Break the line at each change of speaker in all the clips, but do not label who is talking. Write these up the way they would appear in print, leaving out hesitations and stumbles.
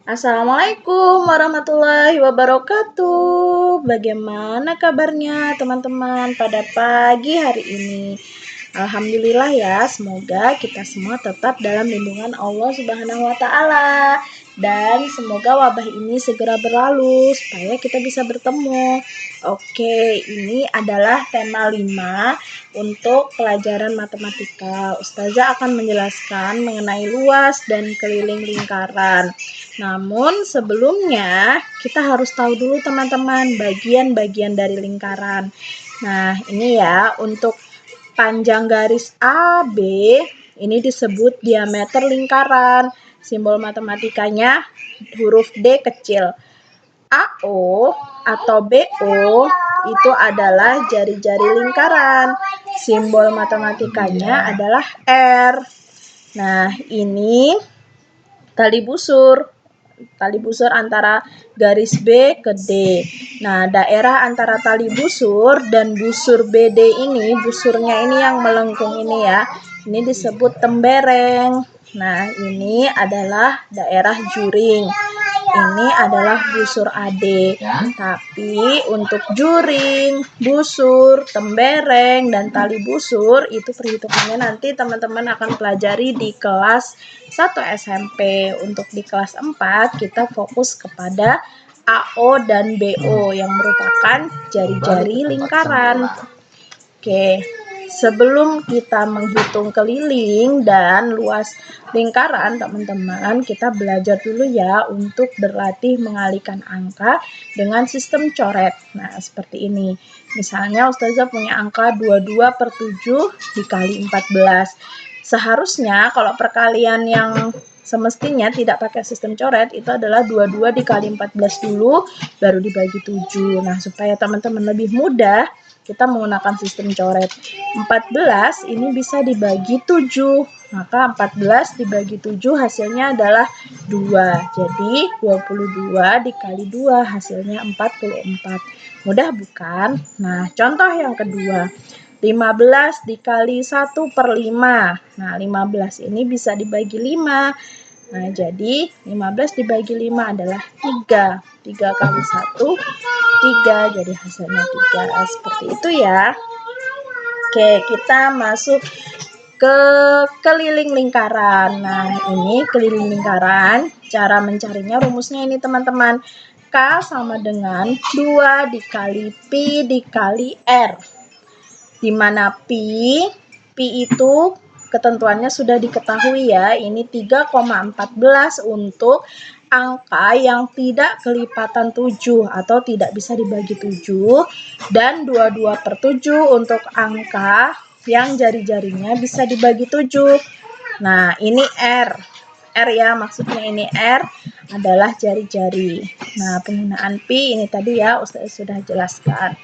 Assalamualaikum warahmatullahi wabarakatuh. Bagaimana kabarnya teman-teman pada pagi hari ini? Alhamdulillah ya, semoga kita semua tetap dalam lindungan Allah Subhanahu wa taala dan semoga wabah ini segera berlalu supaya kita bisa bertemu. Oke, ini adalah tema 5 untuk pelajaran matematika. Ustazah akan menjelaskan mengenai luas dan keliling lingkaran. Namun sebelumnya kita harus tahu dulu teman-teman bagian-bagian dari lingkaran. Nah, ini ya untuk panjang garis AB ini disebut diameter lingkaran. Simbol matematikanya huruf D kecil. AO atau BO itu adalah jari-jari lingkaran. Simbol matematikanya adalah R. Nah, ini tali busur antara garis B ke D. Nah, daerah antara tali busur dan busur BD ini, busurnya ini yang melengkung ini ya, ini disebut tembereng. Nah, ini adalah daerah juring. Ini adalah busur AD. Tapi untuk juring, busur, tembereng, dan tali busur itu perhitungannya nanti teman-teman akan pelajari di kelas 1 SMP. Untuk di kelas 4 kita fokus kepada AO dan BO yang merupakan jari-jari lingkaran. Oke, sebelum kita menghitung keliling dan luas lingkaran, teman-teman, kita belajar dulu ya untuk berlatih mengalihkan angka dengan sistem coret. Nah, seperti ini. Misalnya Ustazah punya angka 22/7 dikali 14. Seharusnya kalau perkalian yang semestinya tidak pakai sistem coret itu adalah 22 dikali 14 dulu baru dibagi 7. Nah, supaya teman-teman lebih mudah, kita menggunakan sistem coret. 14 ini bisa dibagi 7. Maka 14 dibagi 7 hasilnya adalah 2. Jadi 22 dikali 2 hasilnya 44. Mudah bukan? Nah, contoh yang kedua. 15 dikali 1/5. Nah, 15 ini bisa dibagi 5. Nah, jadi 15 dibagi 5 adalah 3. 3 kali 1, 3. Jadi hasilnya 3. Seperti itu ya. Oke, kita masuk ke keliling lingkaran. Nah, ini keliling lingkaran. Cara mencarinya rumusnya ini teman-teman. K sama dengan 2 dikali Pi dikali R. Di mana Pi itu ketentuannya sudah diketahui ya. Ini 3,14 untuk angka yang tidak kelipatan 7 atau tidak bisa dibagi 7 dan 22/7 untuk angka yang jari-jarinya bisa dibagi 7. Nah, ini R. R ya, maksudnya ini R adalah jari-jari. Nah, penggunaan Pi ini tadi ya Ustazah sudah jelaskan.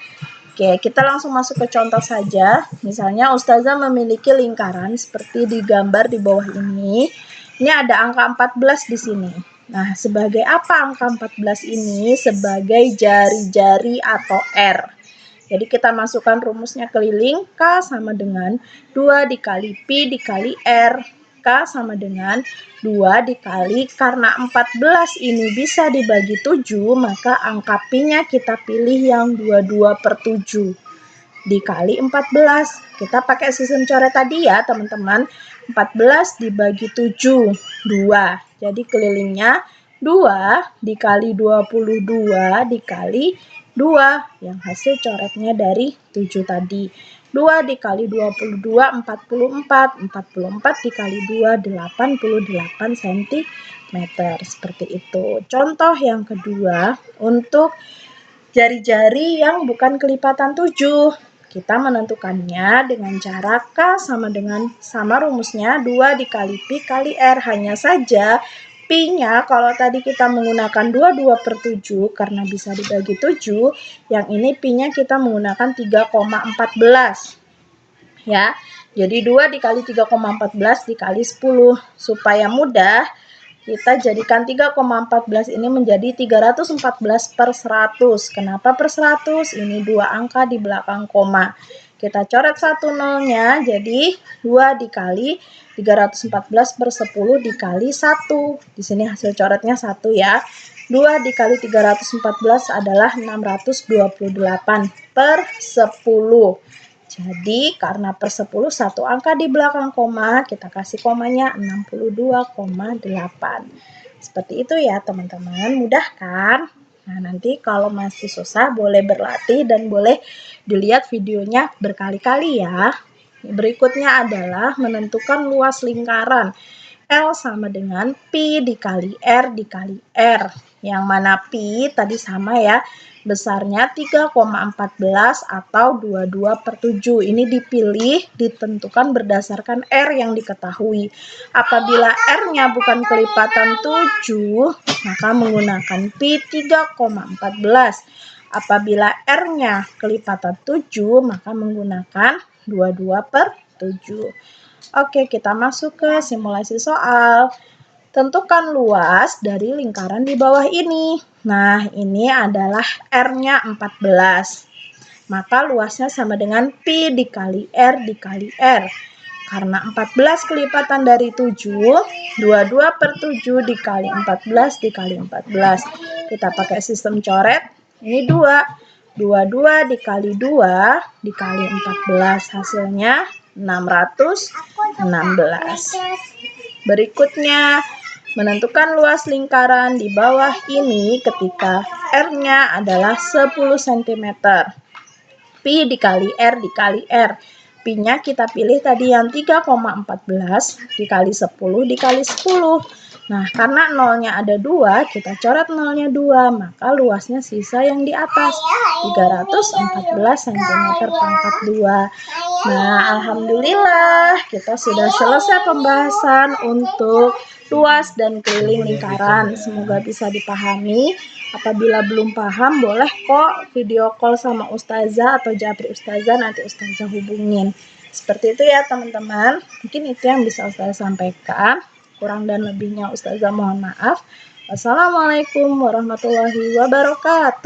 Oke, kita langsung masuk ke contoh saja. Misalnya Ustazah memiliki lingkaran seperti digambar di bawah ini. Ini ada angka 14 di sini. Nah, sebagai apa angka 14 ini? Sebagai jari-jari atau R. Jadi kita masukkan rumusnya keliling. K sama dengan 2 dikali Pi dikali R. K sama dengan 2 dikali, karena 14 ini bisa dibagi 7, maka angka Pi-nya kita pilih yang 22/7 dikali 14. Kita pakai sistem coret tadi ya teman-teman. 14 dibagi 7, 2. Jadi kelilingnya 2 dikali 22 dikali 2. Yang hasil coretnya dari 7 tadi. 2 dikali 22, 44. 44 dikali 2, 88 cm. Seperti itu. Contoh yang kedua, untuk jari-jari yang bukan kelipatan 7. Kita menentukannya dengan cara K sama rumusnya 2 dikali Pi kali R. Hanya saja Pi-nya kalau tadi kita menggunakan 22/7 karena bisa dibagi 7, yang ini Pi-nya kita menggunakan 3,14. Ya. Jadi 2 dikali 3,14 dikali 10. Supaya mudah, kita jadikan 3,14 ini menjadi 314/100. Kenapa per 100? Ini 2 angka di belakang koma. Kita coret satu nolnya, jadi 2 dikali 314/10 dikali 1. Di sini hasil coretnya 1 ya. 2 dikali 314 adalah 628/10. Jadi karena per 10 satu angka di belakang koma, kita kasih komanya 62,8. Seperti itu ya teman-teman, mudah kan? Nah, nanti kalau masih susah boleh berlatih dan boleh dilihat videonya berkali-kali ya. Berikutnya adalah menentukan luas lingkaran. L sama dengan Pi dikali R dikali R. Yang mana Pi tadi sama ya, besarnya 3,14 atau 22/7. Ini dipilih, ditentukan berdasarkan R yang diketahui. Apabila R-nya bukan kelipatan 7, maka menggunakan Pi 3,14. Apabila R-nya kelipatan 7, maka menggunakan 22/7. Oke, kita masuk ke simulasi soal. Tentukan luas dari lingkaran di bawah ini. Nah, ini adalah R-nya 14. Maka luasnya sama dengan Pi dikali R dikali R. Karena 14 kelipatan dari 7, 22/7 dikali 14 dikali 14. Kita pakai sistem coret. Ini 2. 22 dikali 2 dikali 14. Hasilnya 616. Berikutnya, menentukan luas lingkaran di bawah ini ketika R-nya adalah 10 cm. Pi dikali R dikali R. Pi-nya kita pilih tadi yang 3,14 dikali 10 dikali 10. Nah, karena nolnya ada 2, kita coret nolnya 2, maka luasnya sisa yang di atas, 314 cm pangkat 2. Nah, alhamdulillah kita sudah selesai pembahasan untuk luas dan keliling lingkaran. Semoga bisa dipahami. Apabila belum paham, boleh kok video call sama Ustazah atau Japri Ustazah, nanti Ustazah hubungin. Seperti itu ya teman-teman. Mungkin itu yang bisa Ustazah sampaikan. Kurang dan lebihnya Ustazah mohon maaf. Wassalamualaikum warahmatullahi wabarakatuh.